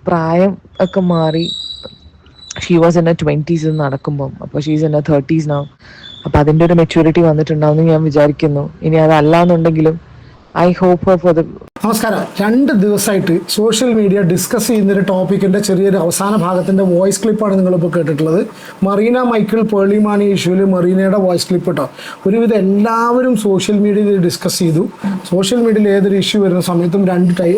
പ്രായം ഒക്കെ മാറി. ഷീ വാസ് ഇൻ 20s നടക്കുമ്പം, അപ്പോൾ ഷീസ് ഇൻ 30s now. അപ്പം അതിൻ്റെ ഒരു മെച്യൂരിറ്റി വന്നിട്ടുണ്ടാവും ഞാൻ വിചാരിക്കുന്നു. ഇനി അതല്ല എന്നുണ്ടെങ്കിലും ഐ ഹോപ്പ് ഫോർ ദ. നമസ്കാരം. 2 ദിവസമായിട്ട് സോഷ്യൽ മീഡിയ ഡിസ്കസ് ചെയ്യുന്നൊരു ടോപ്പിക്കിൻ്റെ ചെറിയൊരു അവസാന ഭാഗത്തിൻ്റെ വോയിസ് ക്ലിപ്പാണ് നിങ്ങളിപ്പോൾ കേട്ടിട്ടുള്ളത്. മറീന മൈക്കിൾ പേർളി മാണി ഇഷ്യൂവിൽ മറീനയുടെ വോയിസ് ക്ലിപ്പ് കേട്ടോ. ഒരുവിധം എല്ലാവരും സോഷ്യൽ മീഡിയയിൽ ഡിസ്കസ് ചെയ്തു. സോഷ്യൽ മീഡിയയിൽ ഏതൊരു ഇഷ്യൂ വരുന്ന സമയത്തും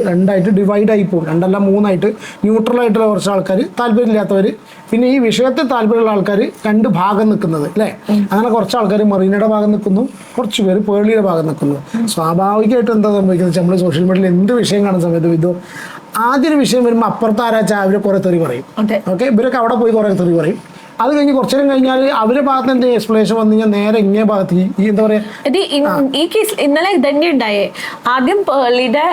രണ്ടായിട്ട് ഡിവൈഡ് ആയി പോകും. 2 അല്ല 3 ആയിട്ട് ന്യൂട്രലായിട്ടുള്ള കുറച്ച് ആൾക്കാർ, താല്പര്യമില്ലാത്തവർ, പിന്നെ ഈ വിഷയത്തിൽ താല്പര്യമുള്ള ആൾക്കാർ 2 ഭാഗം നിൽക്കുന്നത് അല്ലേ. അങ്ങനെ കുറച്ച് ആൾക്കാർ മറീനയുടെ ഭാഗം നിൽക്കുന്നു, കുറച്ച് പേര് പേർളിയുടെ ഭാഗം നിൽക്കുന്നു. സ്വാഭാവികമായിട്ട് എന്താ സംഭവിക്കുന്നത് വെച്ചാൽ നമ്മൾ സോഷ്യൽ മീഡിയയിൽ എന്ത് വിഷയം കാണുന്ന സമയത്ത് ഇതോ ആദ്യൊരു വിഷയം വരുമ്പോൾ അപ്പുറത്ത് ആരാച്ചാൽ അവരെ കുറെ തെറി പറയും. ഓക്കെ, ഇവരൊക്കെ അവിടെ പോയി കുറെ തെറി പറയും. അത് കഴിഞ്ഞ് കുറച്ചു നേരം കഴിഞ്ഞാൽ അവരുടെ ഭാഗത്ത് എന്തെങ്കിലും എക്സ്പ്ലനേഷൻ വന്നു കഴിഞ്ഞാൽ നേരെ ഇങ്ങേ ഭാഗത്ത് ഈ എന്താ പറയാ, ഈ കേസ് ഇന്നലെ തന്നെ ഉണ്ടായേ. ആദ്യം പേർളിയുടെ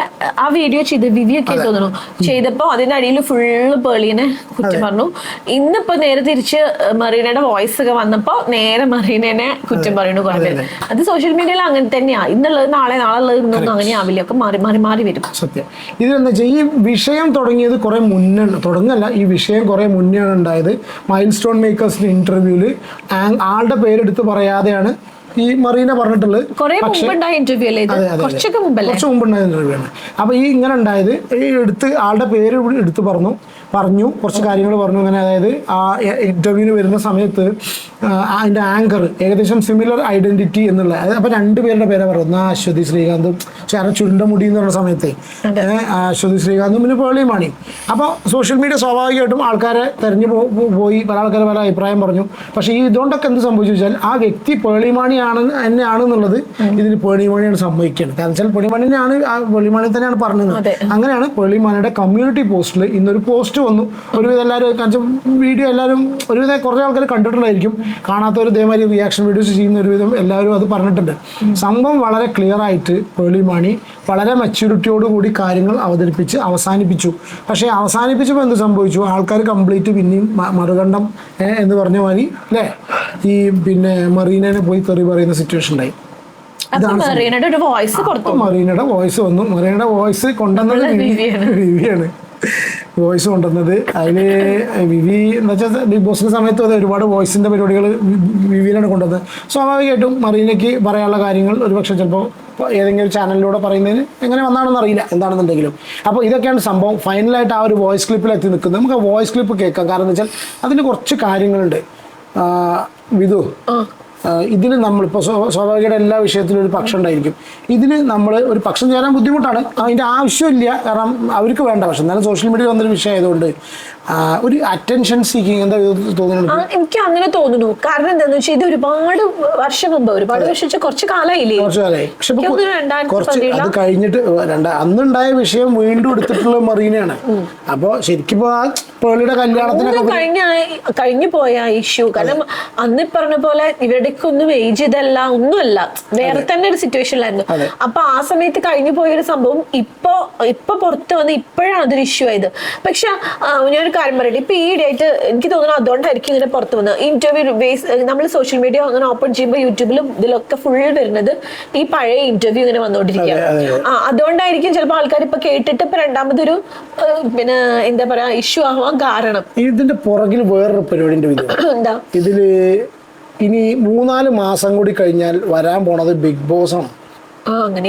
ആ വീഡിയോ ചെയ്ത് വിവിയൊക്കെ തോന്നുന്നു ചെയ്തപ്പോ അതിന്റെ അടിയിൽ ഫുള്ള് പേർളിനെ കുറ്റം പറഞ്ഞു. ഇന്നിപ്പോ നേരെ തിരിച്ച് മറീനയുടെ വോയിസ് ഒക്കെ വന്നപ്പോ നേരെ മറീനെ കുറ്റം പറയുന്നു കുറെ പേര്. അത് സോഷ്യൽ മീഡിയയിൽ അങ്ങനെ തന്നെയാ. ഇന്നുള്ളത് നാളെ, നാളെ ഉള്ളത് ഇന്നൊന്നും അങ്ങനെ ആവില്ല, ഒക്കെ മാറി മാറി മാറി വരും. സത്യം. ഇതെന്താ വെച്ചാൽ ഈ വിഷയം തുടങ്ങിയത് കുറെ മുന്നേ, തുടങ്ങല്ല, ഈ വിഷയം കുറെ മുന്നേ ഉണ്ടായത്. മൈൽ സ്റ്റോൺ മേക്കേഴ്സിന്റെ ഇന്റർവ്യൂല് ആളുടെ പേരെടുത്ത് പറയാതെയാണ് ഈ മറീന പറഞ്ഞിട്ടുള്ളത്. കുറച്ച് മുമ്പുണ്ടായ ഇന്റർവ്യൂ ആണ്. അപ്പൊ ഈ ഇങ്ങനെ ഉണ്ടായത് ഈ ആളുടെ പേര് എടുത്ത് പറഞ്ഞു കുറച്ച് കാര്യങ്ങൾ പറഞ്ഞു. അങ്ങനെ അതായത് ആ ഇന്റർവ്യൂവിന് വരുന്ന സമയത്ത് അതിന്റെ ആങ്കർ ഏകദേശം സിമിലർ ഐഡന്റിറ്റി എന്നുള്ള, അപ്പൊ 2 പേരുടെ പേരെ പറഞ്ഞു. അശ്വതി ശ്രീകാന്തും ചുരുണ്ട മുടി എന്ന് പറഞ്ഞ സമയത്ത് അശ്വതി ശ്രീകാന്തും പിന്നെ പേർളി മാണിയും. അപ്പോൾ സോഷ്യൽ മീഡിയ സ്വാഭാവികമായിട്ടും ആൾക്കാരെ തെരഞ്ഞു പോയി, പല ആൾക്കാർ പല അഭിപ്രായം പറഞ്ഞു. പക്ഷേ ഈ ഇതുകൊണ്ടൊക്കെ എന്ത് സംഭവിച്ചു വെച്ചാൽ ആ വ്യക്തി പേർളി മാണി എന്നുള്ളത് ഇതിന് പേർളി മാണിയാണ് സംഭവിക്കുകയാണ്. കാരണം വെച്ചാൽ പേർളി മാണിയാണ്, പേർളി മാണി തന്നെയാണ് പറഞ്ഞത്. അങ്ങനെയാണ് പേർളി മാണിയുടെ കമ്മ്യൂണിറ്റി പോസ്റ്റിൽ ഇന്നൊരു പോസ്റ്റ് വന്നു. ഒരുവിധം എല്ലാവരും വീഡിയോ എല്ലാവരും ഒരുവിധം കുറേ ആൾക്കാർ കണ്ടിട്ടുണ്ടായിരിക്കും. കാണാത്തവർ ഇതേമാതിരി റിയാക്ഷൻ വീഡിയോസ് ചെയ്യുന്ന ഒരുവിധം എല്ലാവരും അത് പറഞ്ഞിട്ടുണ്ട്. സംഭവം വളരെ ക്ലിയർ ആയിട്ട് പേർളി മാണി വളരെ മെച്യൂരിറ്റിയോട് കൂടി കാര്യങ്ങൾ അവതരിപ്പിച്ച് അവസാനിപ്പിച്ചു. പക്ഷേ അവസാനിപ്പിച്ചപ്പോൾ എന്ത് സംഭവിച്ചു, ആൾക്കാർ കംപ്ലീറ്റ് പിന്നെയും മറുകണ്ഠം എന്ന് പറഞ്ഞ മാതിരി അല്ലേ, ഈ പിന്നെ മറീനെ പോയി തെറി പറയുന്ന സിറ്റുവേഷൻ ഉണ്ടായി. മറീനയുടെ വോയിസ് വന്നു. മറീനയുടെ വോയിസ് കൊണ്ടുവന്നത് വിവിയാണ്. വോയിസ് കൊണ്ടുവന്നത് അതിൽ വിവി എന്ന് വെച്ചാൽ ബിഗ് ബോസിന്റെ സമയത്ത് അത് ഒരുപാട് വോയിസിന്റെ പരിപാടികൾ വിവിയിലാണ് കൊണ്ടുവന്നത്. സ്വാഭാവികമായിട്ടും മറീനയ്ക്ക് പറയാനുള്ള കാര്യങ്ങൾ ഒരുപക്ഷെ ചിലപ്പോൾ ഏതെങ്കിലും ചാനലിലൂടെ പറയുന്നതിന് എങ്ങനെ വന്നാണെന്ന് അറിയില്ല എന്താണെന്നുണ്ടെങ്കിലും. അപ്പോൾ ഇതൊക്കെയാണ് സംഭവം. ഫൈനലായിട്ട് ആ ഒരു വോയിസ് ക്ലിപ്പിൽ എത്തി നിൽക്കുന്നത്. നമുക്ക് ആ വോയിസ് ക്ലിപ്പ് കേൾക്കാം. കാരണം എന്ന് വെച്ചാൽ അതിന് കുറച്ച് കാര്യങ്ങളുണ്ട്. വിധു, ഇതിന് നമ്മളിപ്പോൾ സ്വാഭാവികമായിട്ട് എല്ലാ വിഷയത്തിലും ഒരു പക്ഷം ഉണ്ടായിരിക്കും. ഇതിന് നമ്മൾ ഒരു പക്ഷം ചേരാൻ ബുദ്ധിമുട്ടാണ്, അതിൻ്റെ ആവശ്യമില്ല. കാരണം അവർക്ക് വേണ്ട. പക്ഷെ എന്നാലും സോഷ്യൽ മീഡിയ വന്നൊരു വിഷയം ആയതുകൊണ്ട് ഒരു അറ്റൻഷൻ സീക്കിങ് എന്താ തോന്നുന്നുണ്ട്? എനിക്ക് അങ്ങനെ തോന്നുന്നു. കാരണം എന്താണെന്ന് വെച്ചാൽ ഇത് ഒരുപാട് വർഷം മുമ്പ്, ഒരുപാട് വർഷം കുറച്ച് കാലമായില്ലേ, പക്ഷെ അത് കഴിഞ്ഞിട്ട് അന്നുണ്ടായ വിഷയം വീണ്ടും എടുത്തിട്ടുള്ള മറീനയാണ്. അപ്പോൾ ശരിക്കും പേർളിയുടെ കല്യാണത്തിനൊക്കെ കഴിഞ്ഞു പോയ ഇഷ്യൂ. കാരണം അന്ന് പറഞ്ഞ പോലെ ഇവരുടെ ഒന്നും ഏജ് ഇതല്ല, ഒന്നുമല്ല, വേറെ തന്നെ ഒരു സിറ്റുവേഷനിലായിരുന്നു. അപ്പൊ ആ സമയത്ത് കഴിഞ്ഞു പോയൊരു സംഭവം ഇപ്പൊ പുറത്ത് വന്ന് ഇപ്പോഴാണ് അതൊരു ഇഷ്യൂ ആയത്. പക്ഷെ ഞാനൊരു കാര്യം പറയട്ടെ, ഇപ്പൊ ഈ ഡേറ്റ് എനിക്ക് തോന്നുന്നു അതുകൊണ്ടായിരിക്കും ഇങ്ങനെ പുറത്ത് വന്നത്. ഇന്റർവ്യൂ ബേസ് നമ്മൾ സോഷ്യൽ മീഡിയ അങ്ങനെ ഓപ്പൺ ചെയ്യുമ്പോൾ യൂട്യൂബിലും ഇതിലൊക്കെ ഫുൾ വരുന്നത് ഈ പഴയ ഇന്റർവ്യൂ ഇങ്ങനെ വന്നോണ്ടിരിക്കുകയാണ്. അതുകൊണ്ടായിരിക്കും ചിലപ്പോൾ ആൾക്കാർ ഇപ്പൊ കേട്ടിട്ട് ഇപ്പൊ രണ്ടാമതൊരു പിന്നെ എന്താ പറയാ ഇഷ്യൂ ആവാൻ കാരണം. ഇതിന്റെ പുറകിൽ വേറൊരു പരിപാടിന്റെ എന്താ, ഇതില് ഇനി 3-4 മാസം കൂടി കഴിഞ്ഞാൽ വരാൻ പോണത് ബിഗ് ബോസ് ആണ്.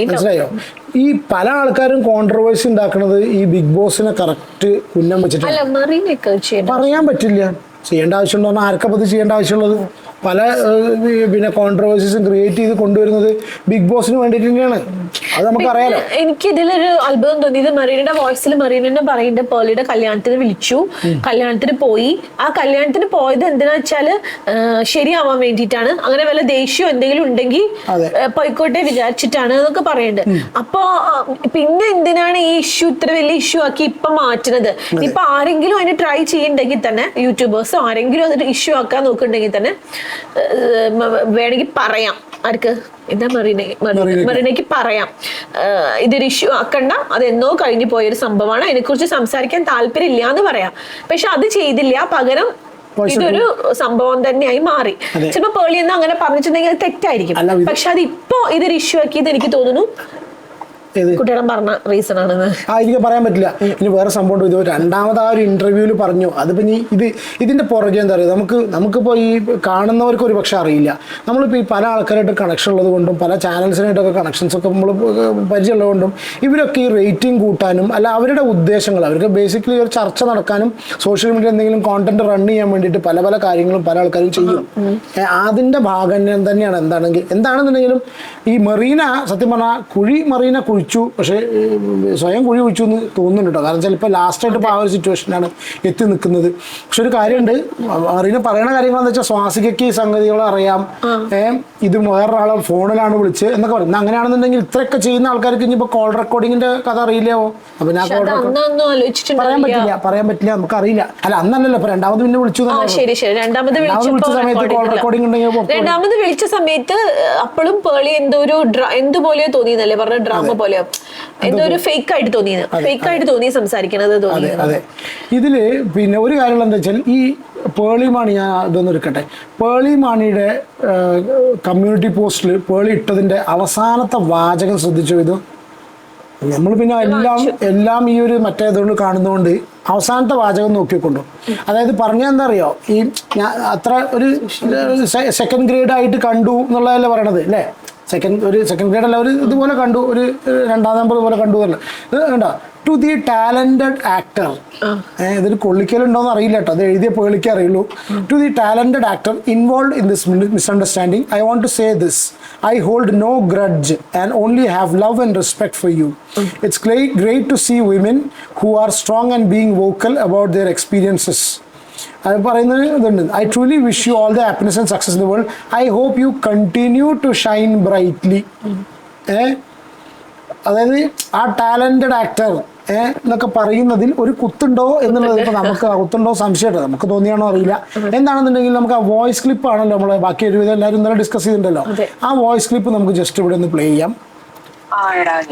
മനസ്സിലായോ? ഈ പല ആൾക്കാരും കോൺട്രവേഴ്സി ഉണ്ടാക്കുന്നത് ഈ ബിഗ് ബോസിനെ കറക്റ്റ് ഉന്നം വെച്ചിട്ട് പറയാൻ പറ്റില്ല. ചെയ്യേണ്ട ആവശ്യമുണ്ടോ പറഞ്ഞാൽ ആർക്കപ്പത് ചെയ്യേണ്ട ആവശ്യമുള്ളത്? പല പിന്നെ കോൺട്രവേഴ്സീസും ക്രിയേറ്റ് ചെയ്ത് കൊണ്ടുവരുന്നത് ബിഗ് ബോസിന് വേണ്ടിയിട്ട് തന്നെയാണ്. അത് നമുക്കറിയാലോ. എനിക്ക് ഇതിലൊരു അത്ഭുതം തോന്നിയത് മറീനയുടെ വോയിസിൽ മറീനെ പറയുന്നുണ്ട് പേർളിയുടെ കല്യാണത്തിന് വിളിച്ചു, കല്യാണത്തിന് പോയി. ആ കല്യാണത്തിന് പോയത് എന്തിനാ വെച്ചാല് ശരിയാവാൻ വേണ്ടിയിട്ടാണ്. അങ്ങനെ വല്ല ദേഷ്യം എന്തെങ്കിലും ഉണ്ടെങ്കിൽ പോയിക്കോട്ടെ വിചാരിച്ചിട്ടാണ് എന്നൊക്കെ പറയുന്നുണ്ട്. അപ്പൊ പിന്നെ എന്തിനാണ് ഈ ഇഷ്യൂ ഇത്ര വലിയ ഇഷ്യൂ ആക്കി ഇപ്പൊ മാറ്റുന്നത്? ഇപ്പൊ ആരെങ്കിലും അതിന് ട്രൈ ചെയ്യുന്നുണ്ടെങ്കിൽ തന്നെ, യൂട്യൂബേഴ്സോ ആരെങ്കിലും അതിന് ഇഷ്യൂ ആക്കാൻ നോക്കുന്നുണ്ടെങ്കിൽ തന്നെ വേണമെങ്കിൽ പറയാം. ആർക്ക് എന്താ മറീനയ്ക്ക് പറയാം, ഇതൊരു ഇഷ്യൂ ആക്കണ്ട, അതെന്നോ കഴിഞ്ഞു പോയൊരു സംഭവമാണ്, അതിനെക്കുറിച്ച് സംസാരിക്കാൻ താല്പര്യം ഇല്ല എന്ന് പറയാം. പക്ഷെ അത് ചെയ്തില്ല. പകരം ഇതൊരു സംഭവം തന്നെയായി മാറി. ചിലപ്പോ പേർളി എന്ന് അങ്ങനെ പറഞ്ഞിട്ടുണ്ടെങ്കിൽ അത് തെറ്റായിരിക്കും. പക്ഷെ അത് ഇപ്പോ ഇതൊരു ഇഷ്യൂ ആക്കിയത് എനിക്ക് തോന്നുന്നു കുട്ടിയുടെ പറഞ്ഞ റീസൺ ആണെന്ന് എനിക്ക് പറയാൻ പറ്റില്ല. ഇനി വേറെ സംഭവം ഇത് രണ്ടാമത് ആ ഒരു ഇന്റർവ്യൂവിൽ പറഞ്ഞു. അതിപ്പോ ഇനി ഇതിന്റെ പുറകെ എന്താ പറയുക, നമുക്കിപ്പോ ഈ കാണുന്നവർക്ക് ഒരു പക്ഷെ അറിയില്ല. നമ്മളിപ്പോൾ ഈ പല ആൾക്കാരായിട്ട് കണക്ഷൻ ഉള്ളത് കൊണ്ടും പല ചാനൽസിനായിട്ടൊക്കെ കണക്ഷൻസ് ഒക്കെ നമ്മൾ പരിചയമുള്ളത് കൊണ്ടും ഇവരൊക്കെ ഈ റേറ്റിംഗ് കൂട്ടാനും അല്ല അവരുടെ ഉദ്ദേശങ്ങൾ, അവർക്ക് ബേസിക്കലി ഒരു ചർച്ച നടക്കാനും സോഷ്യൽ മീഡിയ എന്തെങ്കിലും കോണ്ടന്റ് റൺ ചെയ്യാൻ വേണ്ടിയിട്ട് പല പല കാര്യങ്ങളും പല ആൾക്കാരും ചെയ്യും. അതിന്റെ ഭാഗം തന്നെയാണ് എന്താണെന്നുണ്ടെങ്കിലും ഈ മെറീന സത്യം പറഞ്ഞാൽ മറീന കുഴിച്ചു, പക്ഷേ സ്വയം കുഴി കുഴിച്ചു എന്ന് തോന്നുന്നുണ്ട് കേട്ടോ. കാരണം ചിലപ്പോൾ ലാസ്റ്റായിട്ട് ഇപ്പോൾ ആ ഒരു സിറ്റുവേഷനാണ് എത്തി നിൽക്കുന്നത്. പക്ഷെ ഒരു കാര്യമുണ്ട്, മറീന പറയുന്ന കാര്യങ്ങളെന്ന് വെച്ചാൽ സ്വാസികയ്ക്ക് ഈ സംഗതികൾ അറിയാം, ഇത് വേറൊരാളെ ഫോണിലാണ് വിളിച്ച് എന്നൊക്കെ പറയും. അങ്ങനെയാണെന്നുണ്ടെങ്കിൽ ഇത്രയൊക്കെ ചെയ്യുന്ന ആൾക്കാർക്ക് ഇനിയിപ്പോൾ കോൾ റെക്കോർഡിങ്ങിന്റെ കഥ അറിയില്ലാവോ? അപ്പൊ ഞാൻ പറയാൻ പറ്റില്ല, നമുക്കറിയില്ല. അല്ല അന്നല്ലല്ലോ ഇപ്പൊ രണ്ടാമത് പിന്നെ വിളിച്ചു വിളിച്ച സമയത്ത് കോൾ റെക്കോർഡിംഗ് ഉണ്ടെങ്കിൽ രണ്ടാമത് വിളിച്ച സമയത്ത് അപ്പോഴും പേളി എന്തുപോലെയോ തോന്നിയെന്നല്ലേ പറഞ്ഞ, ഡ്രാമ പോലെയോ എന്തോ ഒരു ഫേക്ക് ആയിട്ട് തോന്നി സംസാരിക്കണത് തോന്നി. അതെ. ഇതില് പിന്നെ ഒരു കാര്യം എന്താ വെച്ചാൽ ഈ പേളി മാണി, ഞാൻ ഇതൊന്നും എടുക്കട്ടെ, പേളി മാണിയുടെ കമ്മ്യൂണിറ്റി പോസ്റ്റിൽ പേളി ഇട്ടതിന്റെ അവസാനത്തെ വാചകം ശ്രദ്ധിച്ചു. ഇത് നമ്മൾ പിന്നെ എല്ലാം ഈ ഒരു മറ്റേതുകൊണ്ട് കാണുന്നതുകൊണ്ട് അവസാനത്തെ വാചകം നോക്കിക്കൊണ്ടു. അതായത് പറഞ്ഞാൽ എന്താ അറിയോ, ഈ ഞാൻ അത്ര ഒരു സെക്കൻഡ് ഗ്രേഡ് ആയിട്ട് കണ്ടു എന്നുള്ളതല്ലേ പറയണത് അല്ലേ? ഒരു സെക്കൻഡ് ഗ്രേഡ് അല്ല, ഒരു ഇതുപോലെ കണ്ടു, ഒരു രണ്ടാം നമ്പർ പോലെ കണ്ടു എന്നല്ല. ഇത് കണ്ടോ, ടു ദി ടാലന്റഡ് ആക്ടർ. ഇതൊരു കൊള്ളിക്കലുണ്ടോന്ന് അറിയില്ല കേട്ടോ, അത് എഴുതിയ പേളിക്കേ അറിയുള്ളൂ. To the talented actor involve in this misunderstanding, I want to say this: I hold no grudge and only have love and respect for you. It's great to see women who are strong and being vocal about their experiences. അത് പറയുന്നത് ഇതുണ്ട്. I truly wish you all the happiness and success in the world. I hope you continue to shine brightly. അതായത് ആ talented actor എന്നൊക്കെ പറയുന്നതിൽ ഒരു കുത്തുണ്ടോ എന്നുള്ളത് ഇപ്പൊ നമുക്ക് കുത്തുണ്ടോ സംശയമുണ്ടോ, നമുക്ക് തോന്നിയാണോ അറിയില്ല. എന്താണെന്നുണ്ടെങ്കിൽ നമുക്ക് ആ വോയിസ് ക്ലിപ്പ് ആണല്ലോ നമ്മള് ബാക്കി ഒരുവിധം എല്ലാവരും ഇന്നലെ ഡിസ്കസ് ചെയ്തിട്ടുണ്ടല്ലോ, ആ വോയിസ് ക്ലിപ്പ് നമുക്ക് ജസ്റ്റ് ഇവിടെ ഒന്ന് പ്ലേ ചെയ്യാം.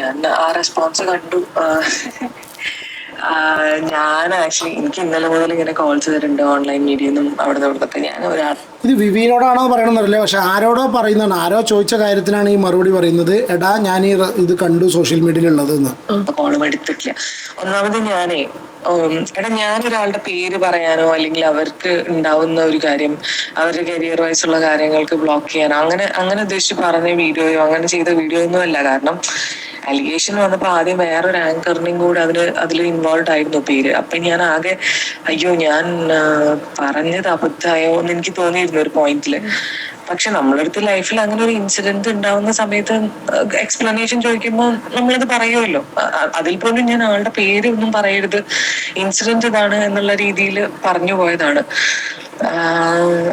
ഞാൻ ആ റെസ്പോൺസ് കണ്ടു. ഞാൻ ആക്ച്വലി എനിക്ക് ഇന്നലെ മുതൽ ഇങ്ങനെ കോൾസ് വരുന്നുണ്ട് ഓൺലൈൻ മീഡിയന്നും അവിടെ ഇവിടുത്തെ. ഞാൻ ഇത് വിവീനോടാണോ പറയണമെന്നറിയില്ല, പക്ഷെ ആരോടോ പറയുന്നതാണ്, ആരോ ചോദിച്ച കാര്യത്തിനാണ് ഈ മറുപടി പറയുന്നത്. എടാ ഞാൻ ഇത് കണ്ടു സോഷ്യൽ മീഡിയയിലുള്ളത് എന്ന്. കോളും എടുത്തിട്ടില്ല. ഒന്നാമത് ഞാനൊരാളുടെ പേര് പറയാനോ അല്ലെങ്കിൽ അവർക്ക് ഉണ്ടാവുന്ന ഒരു കാര്യം അവരുടെ കരിയർ വൈസ് ഉള്ള കാര്യങ്ങൾക്ക് ബ്ലോക്ക് ചെയ്യാനോ അങ്ങനെ ഉദ്ദേശിച്ച് പറഞ്ഞ വീഡിയോയോ അങ്ങനെ ചെയ്ത വീഡിയോ ഒന്നും അല്ല. കാരണം അലിഗേഷൻ വന്നപ്പോ ആദ്യം വേറൊരു ആങ്കറിനെയും കൂടെ അതിൽ ഇൻവോൾവ് ആയിരുന്നു പേര്. അപ്പൊ ഞാൻ ആകെ അയ്യോ ഞാൻ പറഞ്ഞത് അബദ്ധമായോ എന്ന് എനിക്ക് തോന്നിയിരുന്നു ഒരു പോയിന്റില്. പക്ഷെ നമ്മളടുത്ത് ലൈഫിൽ അങ്ങനെ ഒരു ഇൻസിഡന്റ് ഉണ്ടാവുന്ന സമയത്ത് എക്സ്പ്ലനേഷൻ ചോദിക്കുമ്പോൾ നമ്മളത് പറയുമല്ലോ. അതിൽ പോലും ഞാൻ ആളുടെ പേര് ഒന്നും പറയരുത്, ഇൻസിഡന്റ് ഇതാണ് എന്നുള്ള രീതിയിൽ പറഞ്ഞു പോയതാണ്.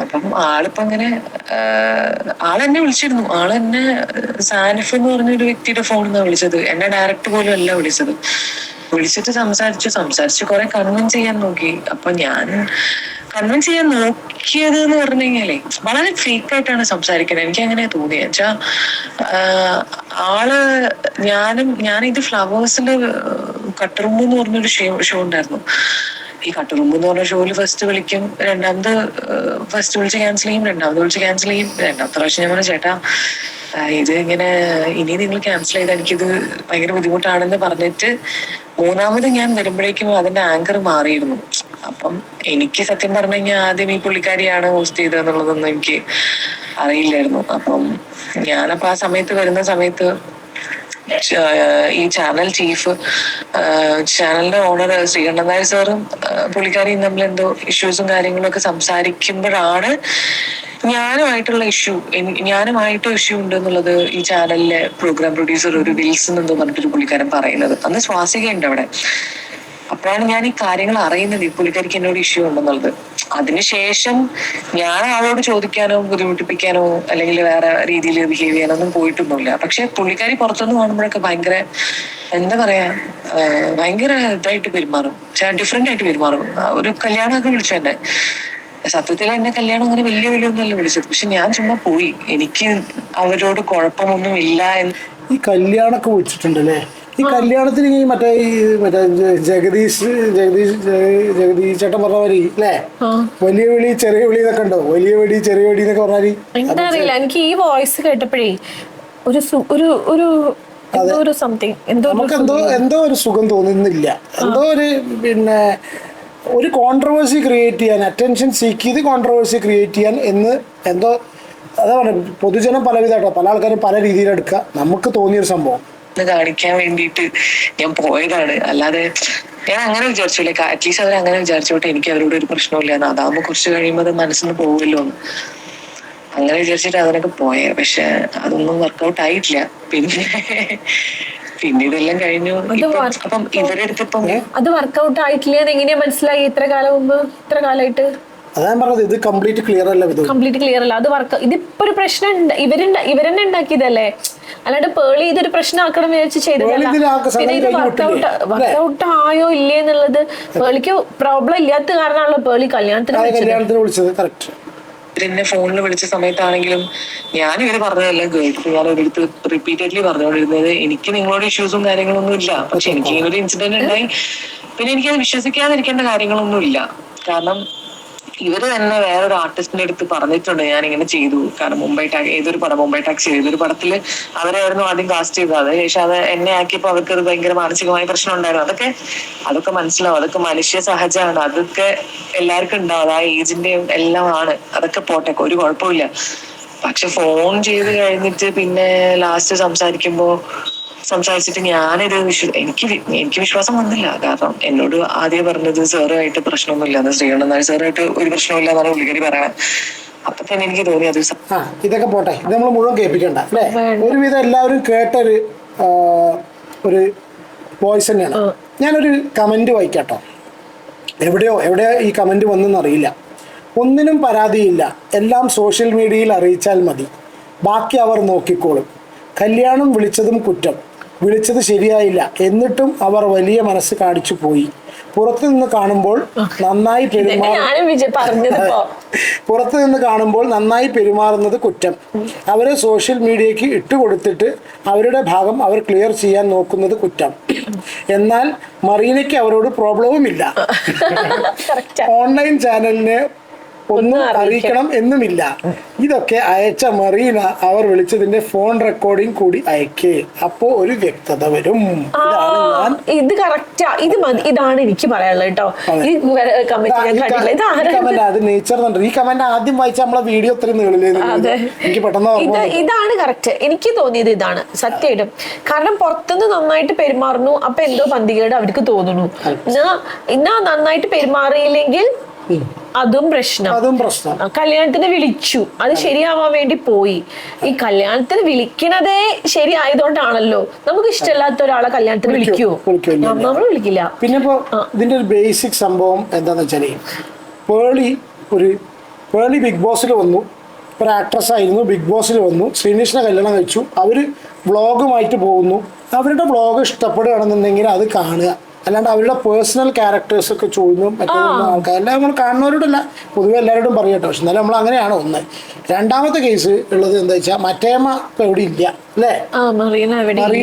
അപ്പം ആളിപ്പോ അങ്ങനെ ആളെന്നെ വിളിച്ചിരുന്നു. ആളെന്നെ സാനിഫ് എന്ന് പറഞ്ഞൊരു വ്യക്തിയുടെ ഫോണിൽ നിന്നാണ് വിളിച്ചത്, എന്നെ ഡയറക്റ്റ് പോലും അല്ല വിളിച്ചത്. വിളിച്ചിട്ട് സംസാരിച്ചു കുറെ കൺവിൻസ് ചെയ്യാൻ നോക്കി. അപ്പൊ ഞാൻ കൺവിൻസ് ചെയ്യാൻ നോക്കിയത് എന്ന് പറഞ്ഞു കഴിഞ്ഞാലേ വളരെ ഫേക്ക് ആയിട്ടാണ് സംസാരിക്കുന്നത്. എനിക്ക് അങ്ങനെ തോന്നിയത് വെച്ചാ ഞാനിത് ഫ്ലവേഴ്സിന്റെ കട്ടറുമ്പ് എന്ന് പറഞ്ഞൊരു ഷോ ഉണ്ടായിരുന്നു. ഈ കട്ടുറുമ്പ് എന്ന് പറഞ്ഞ ഷോയില് ഫസ്റ്റ് വിളിക്കും, ഫസ്റ്റ് വിളിച്ച് ക്യാൻസൽ ചെയ്യും, രണ്ടാമത് വിളിച്ച് ക്യാൻസൽ ചെയ്യും. രണ്ടാമത്തെ പ്രാവശ്യം ഞാൻ പറഞ്ഞു ചേട്ടാ ഇത് ഇങ്ങനെ ഇനി നിങ്ങൾ ക്യാൻസൽ ചെയ്താൽ എനിക്കിത് ഭയങ്കര ബുദ്ധിമുട്ടാണെന്ന് പറഞ്ഞിട്ട് മൂന്നാമത് ഞാൻ വരുമ്പോഴേക്കും അതിന്റെ ആങ്കർ മാറിയിരുന്നു. അപ്പം എനിക്ക് സത്യം പറഞ്ഞു കഴിഞ്ഞാൽ ആദ്യം ഈ പുള്ളിക്കാരിയാണ് ഹോസ്റ്റ് ചെയ്തതെന്നുള്ളതൊന്നും എനിക്ക് അറിയില്ലായിരുന്നു. അപ്പം ഞാനപ്പോ ആ സമയത്ത് വരുന്ന സമയത്ത് ഈ ചാനൽ ചീഫ്, ചാനലിന്റെ ഓണർ ശ്രീകണ്ഠൻ നായർ സാറും പുള്ളിക്കാരിയും തമ്മിൽ എന്തോ ഇഷ്യൂസും കാര്യങ്ങളും ഒക്കെ സംസാരിക്കുമ്പോഴാണ് ഞാനുമായിട്ടും ഇഷ്യൂ ഉണ്ട് എന്നുള്ളത് ഈ ചാനലിലെ പ്രോഗ്രാം പ്രൊഡ്യൂസർ ഒരു വിൽസൺ എന്തോ പറഞ്ഞിട്ടൊരു പുള്ളിക്കാരൻ പറയുന്നത്. അന്ന് സ്വാസികയുണ്ട് അവിടെ. അപ്പോഴാണ് ഞാൻ ഈ കാര്യങ്ങൾ അറിയുന്നത്, ഈ പുള്ളിക്കാരിക്ക് എന്നോട് ഇഷ്യൂ ഉണ്ടെന്നുള്ളത്. അതിനുശേഷം ഞാൻ ആളോട് ചോദിക്കാനോ ബുദ്ധിമുട്ടിപ്പിക്കാനോ അല്ലെങ്കിൽ വേറെ രീതിയിൽ ബിഹേവ് ചെയ്യാനോ ഒന്നും പോയിട്ടൊന്നുമില്ല. പക്ഷെ പുള്ളിക്കാരി പുറത്തുനിന്ന് കാണുമ്പോഴൊക്കെ ഭയങ്കര എന്താ പറയാ ഭയങ്കര ഇതായിട്ട് പെരുമാറും, ഡിഫറെന്റ് ആയിട്ട് പെരുമാറും. ഒരു കല്യാണമൊക്കെ വിളിച്ചു എന്നെ. സത്യത്തിൽ എന്നെ കല്യാണം അങ്ങനെ വലിയ ഒന്നല്ല വിളിച്ചത്, പക്ഷെ ഞാൻ ചുമ്മാ പോയി. എനിക്ക് അവരോട് കുഴപ്പമൊന്നും ഇല്ല എന്ന്. ഈ കല്യാണമൊക്കെ വിളിച്ചിട്ടുണ്ടല്ലേ? ഈ കല്യാണത്തിന് മറ്റേ ജഗദീഷ് ചേട്ടൻ പറഞ്ഞ മാതിരി അല്ലേ, വലിയ വിളി ചെറിയ വിളി എന്നൊക്കെ ഉണ്ടോ? വലിയ വെടി ചെറിയ വെടി എന്നൊക്കെ പറഞ്ഞാൽ എന്താ അറിയില്ല. എനിക്ക് ഈ വോയിസ് കേട്ടപ്പോഴേ ഒരു എന്തോ ഒരു സംതിങ്, നമുക്ക് എന്തോ ഒരു സുഖം തോന്നുന്നില്ല. എന്തോ ഒരു പിന്നെ ഒരു കോൺട്രവേഴ്സി ക്രിയേറ്റ് ചെയ്യാൻ, അറ്റൻഷൻ സീക്ക് ചെയ്ത് കോൺട്രവേഴ്സി ക്രിയേറ്റ് ചെയ്യാൻ എന്ന് എന്തോ അതാ പറഞ്ഞത്. പൊതുജനം പലവിധമായിട്ടോ, പല ആൾക്കാരും പല രീതിയിലെടുക്കുക. നമുക്ക് തോന്നിയൊരു സംഭവം കാണിക്കാൻ വേണ്ടിയിട്ട് ഞാൻ പോയതാണ്. അല്ലാതെ ഞാൻ അങ്ങനെ വിചാരിച്ചു, ലൈക്ക് അറ്റ്ലീസ്റ്റ് അവർ അങ്ങനെ വിചാരിച്ചോട്ടെ, എനിക്ക് അവരോട് ഒരു പ്രശ്നമില്ല, അതാകുമ്പോൾ കുറച്ച് കഴിയുമ്പോൾ അത് മനസ്സിൽ നിന്ന് പോകുമല്ലോ എന്ന് അങ്ങനെ വിചാരിച്ചിട്ട് അതിനൊക്കെ പോയേ. പക്ഷെ അതൊന്നും വർക്കൗട്ട് ആയിട്ടില്ല. പിന്നെ ഇതെല്ലാം കഴിഞ്ഞു. അപ്പം ഇവരുടെ അടുത്ത് ഇപ്പം അത് വർക്കൗട്ട് ആയിട്ടില്ല എങ്ങനെയാ മനസ്സിലായി? ഇത്ര കാലമായിട്ട് അതാ പറഞ്ഞത്. ഇത് കംപ്ലീറ്റ് ക്ലിയർ അല്ല. കംപ്ലീറ്റ് ക്ലിയർ അല്ല. അത് ഇതിപ്പോ ഒരു പ്രശ്നം ഇവരെന്നെ ഉണ്ടാക്കിയതല്ലേ, അല്ലാണ്ട് പേളി ഇതൊരു പ്രശ്നമാക്കണം വിചാരിച്ച് ചെയ്തതല്ല. പിന്നെ ഇത് വർക്കൗട്ട് ആയോ ഇല്ലേ എന്നുള്ളത് പേളിക്ക് പ്രോബ്ലം ഇല്ലാത്ത കാരണമാണല്ലോ പേളി കല്യാണത്തിന് വിളിച്ചത്. കറക്റ്റ്. എന്നെ ഫോണിൽ വിളിച്ച സമയത്താണെങ്കിലും ഞാൻ ഇവര് പറഞ്ഞതല്ല കേട്ടു. ഞാൻ ഒരിടത്ത് റിപ്പീറ്റഡ്ലി പറഞ്ഞുകൊണ്ടിരുന്നത് എനിക്ക് നിങ്ങളോട് ഇഷ്യൂസും കാര്യങ്ങളൊന്നും ഇല്ല, പക്ഷെ എനിക്ക് ഇങ്ങനെ ഒരു ഇൻസിഡന്റ് ഉണ്ടായി. പിന്നെ എനിക്കത് വിശ്വസിക്കാതിരിക്കേണ്ട കാര്യങ്ങളൊന്നും ഇല്ല. കാരണം ഇവര് തന്നെ വേറൊരു ആർട്ടിസ്റ്റിന്റെ അടുത്ത് പറഞ്ഞിട്ടുണ്ട് ഞാൻ ഇങ്ങനെ ചെയ്തു. കാരണം ഏതൊരു പടം മുംബൈ ടാക്സി ഏതൊരു പടത്തില് അവരായിരുന്നു ആദ്യം കാസ്റ്റ് ചെയ്തത്. ശേഷം അത് എന്നെ ആക്കിയപ്പോൾ അവർക്ക് അത് ഭയങ്കര മാനസികമായ പ്രശ്നം ഉണ്ടായിരുന്നു. അതൊക്കെ മനസ്സിലാവും. അതൊക്കെ മനുഷ്യ സഹജമാണ്. അതൊക്കെ എല്ലാവർക്കും ഉണ്ടാവും. ആ ഏജിന്റെയും എല്ലാം ആണ്. അതൊക്കെ പോട്ടെ, ഒരു കുഴപ്പമില്ല. പക്ഷെ ഫോൺ ചെയ്ത് കഴിഞ്ഞിട്ട് പിന്നെ ലാസ്റ്റ് സംസാരിച്ചിട്ട് ഞാനൊരു എനിക്ക് വിശ്വാസം വന്നില്ല. കാരണം എന്നോട് ആദ്യം പറഞ്ഞത് സാറുമായിട്ട് പ്രശ്നമൊന്നുമില്ല, ശ്രീകണ്ഠൻ നായർ സാറുമായിട്ട് ഒരു പ്രശ്നമില്ല എന്നാണ് പുള്ളിക്കാരി പറയണത്. അപ്പൊ തന്നെ എനിക്ക് തോന്നി അത് ഇതൊക്കെ പോട്ടെ, ഇത് നമ്മൾ മുഴുവൻ കേൾപ്പിക്കണ്ട അല്ലേ. ഒരുവിധം എല്ലാവരും കേട്ടൊരു വോയിസ് തന്നെയാണ്. ഞാനൊരു കമന്റ് വായിക്കാട്ടോ. എവിടെയോ ഈ കമന്റ് വന്നെന്നറിയില്ല. ഒന്നിനും പരാതിയില്ല, എല്ലാം സോഷ്യൽ മീഡിയയിൽ അറിയിച്ചാൽ മതി, ബാക്കി അവർ നോക്കിക്കോളും. കല്യാണം വിളിച്ചതും കുറ്റം, വിളിച്ചത് ശരിയായില്ല, എന്നിട്ടും അവർ വലിയ മനസ്സ് കാണിച്ചു പോയി. പുറത്തു നിന്ന് കാണുമ്പോൾ നന്നായി പെരുമാറുന്നത് കുറ്റം. അവരെ സോഷ്യൽ മീഡിയക്ക് ഇട്ടുകൊടുത്തിട്ട് അവരുടെ ഭാഗം അവർ ക്ലിയർ ചെയ്യാൻ നോക്കുന്നത് കുറ്റം. എന്നാൽ മറീനയ്ക്ക് അവരോട് പ്രോബ്ലവുമില്ല. ഓൺലൈൻ ചാനലിനെ ഒന്നും അറിയിക്കണം എന്നുമില്ല. ഇതൊക്കെ അയച്ച മറീന അവർ വിളിച്ചതിന്റെ ഫോൺ റെക്കോർഡിംഗ് കൂടി അയക്കേ, അപ്പോ ഒരു വ്യക്തത വരും. ഇത് കറക്റ്റാ, ഇതാണ് എനിക്ക് പറയാനുള്ളത് കേട്ടോ. അത് നേച്ചർ. ഈ കമന്റ് ആദ്യം വായിച്ച നമ്മളെ വീഡിയോ അത്രയും നീളില്ലേ, എനിക്ക് പെട്ടെന്ന് ഇതാണ് കറക്റ്റ്. എനിക്ക് തോന്നിയത് ഇതാണ് സത്യമായിട്ടും. കാരണം പുറത്തുനിന്ന് നന്നായിട്ട് പെരുമാറുന്നു, അപ്പൊ എന്തോ പന്തികേട് അവർക്ക് തോന്നുന്നു. എന്നാ നന്നായിട്ട് പെരുമാറിയില്ലെങ്കിൽ അതും പ്രശ്നം. കല്യാണത്തിന് വിളിച്ചു, അത് ശരിയാവാൻ വേണ്ടി പോയി. ഈ കല്യാണത്തിന് വിളിക്കണതേ ശരിയായതുകൊണ്ടാണല്ലോ. നമുക്ക് ഇഷ്ടമില്ലാത്ത ഒരാളെ കല്യാണത്തിന് വിളിക്കുവോ? നമ്മൾ വിളിക്കില്ല. പിന്നെ ഇപ്പോ ഇതിന്റെ ഒരു ബേസിക് സംഭവം എന്താന്ന് വെച്ചാല്, പേളി ബിഗ് ബോസിൽ വന്നു, ഒരു ആക്ട്രസ് ആയിരുന്നു, ബിഗ് ബോസിൽ വന്നു, ശ്രീനിഷിനെ കല്യാണം കഴിച്ചു. അവര് വ്ളോഗുമായിട്ട് പോകുന്നു. അവരുടെ വ്ളോഗ് ഇഷ്ടപ്പെടുകയാണെന്നുണ്ടെങ്കിൽ അത് കാണുക. അല്ലാണ്ട് അവരുടെ പേഴ്സണൽ ക്യാരക്ടേഴ്സ് ഒക്കെ ചോദിക്കുന്നു മറ്റേ ആൾക്കാർ എല്ലാം നമ്മൾ കാണുന്നവരോടല്ല, പൊതുവെ എല്ലാവരോടും പറയട്ടെ. പക്ഷെ എന്നാലും നമ്മൾ അങ്ങനെയാണ്. ഒന്ന് രണ്ടാമത്തെ കേസ് ഉള്ളത് എന്താ വെച്ചാൽ മറ്റേമ്മ ഇപ്പൊ എവിടെ ഇല്ല അല്ലേ, മറീന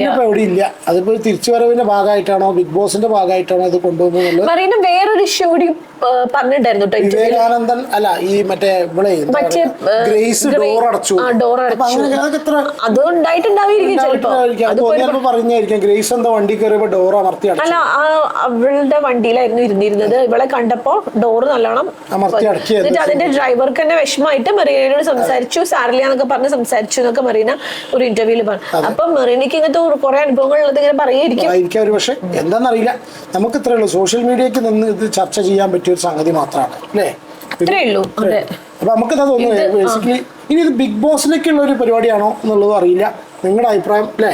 ഇപ്പൊ എവിടെ ഇല്ല. അതിപ്പോ തിരിച്ചുവരവിന്റെ ഭാഗമായിട്ടാണോ ബിഗ് ബോസിന്റെ ഭാഗമായിട്ടാണോ ഇത് കൊണ്ടുപോകുന്നത്? മറീന വേറൊരു ഷോടി പറഞ്ഞിട്ടുണ്ടായിരുന്നു വിവേകാനന്ദൻ അല്ല, ഈ മറ്റേ ഇവിടെ ഗ്രേസ് ഡോർ അടച്ചു. പറഞ്ഞായിരിക്കും ഗ്രേസ് എന്താ വണ്ടി കയറിയപ്പോ ഡോർ അമർത്തി അടച്ചു. അല്ല, അവളുടെ വണ്ടിയിലായിരുന്നു ഇരുന്നിരുന്നത്. ഇവളെ കണ്ടപ്പോ ഡോറ് നല്ലോണം അമർത്തി അടക്കി. എന്നിട്ട് അതിന്റെ ഡ്രൈവർക്ക് തന്നെ വിഷമമായിട്ട് മറീനയോട് സംസാരിച്ചു, സാരില്ല എന്നൊക്കെ പറഞ്ഞ് സംസാരിച്ചു എന്നൊക്കെ മറീന ഒരു ഇന്റർവ്യൂല് പറഞ്ഞു. അപ്പൊ മറീനയ്ക്ക് ഇങ്ങനത്തെ കുറെ അനുഭവങ്ങൾ ഉള്ളത് ഇങ്ങനെ പറയായിരിക്കും. പക്ഷെ എന്താണെന്നറിയില്ല. നമുക്ക് ഇത്രേ ഉള്ളൂ, സോഷ്യൽ മീഡിയക്ക് നിന്ന് ഇത് ചർച്ച ചെയ്യാൻ പറ്റിയ ഒരു സംഗതി മാത്രമാണ് അല്ലേ. അത്രേ ഉള്ളൂ. അപ്പൊ നമുക്കെന്താ തോന്നുന്നത്, ബേസിക്കലി ഇനി ഇത് ബിഗ് ബോസിലേക്കുള്ള ഒരു പരിപാടിയാണോ എന്നുള്ളതും അറിയില്ല. നിങ്ങളുടെ അഭിപ്രായം അല്ലേ,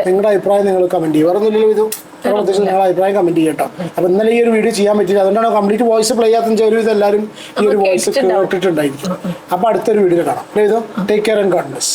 നിങ്ങളുടെ അഭിപ്രായം നിങ്ങൾ കമന്റ് ചെയ്യും. വേറെ ഒന്നുമില്ലല്ലോ ഇത്. നിങ്ങളുടെ അഭിപ്രായം കമന്റ് ചെയ്യട്ടോ. അപ്പൊ ഇന്നലെ ഈ ഒരു വീഡിയോ ചെയ്യാൻ പറ്റില്ല, അതുകൊണ്ടാണ് കംപ്ലീറ്റ് വോയിസ് പ്ലേ ചെയ്യാത്ത ഒരു ഇതെല്ലാവരും ഈ ഒരു വോയിസ് കേട്ടിട്ടുണ്ടായിരിക്കും. അപ്പൊ അടുത്തൊരു വീഡിയോ കാണാം. Take care and God bless.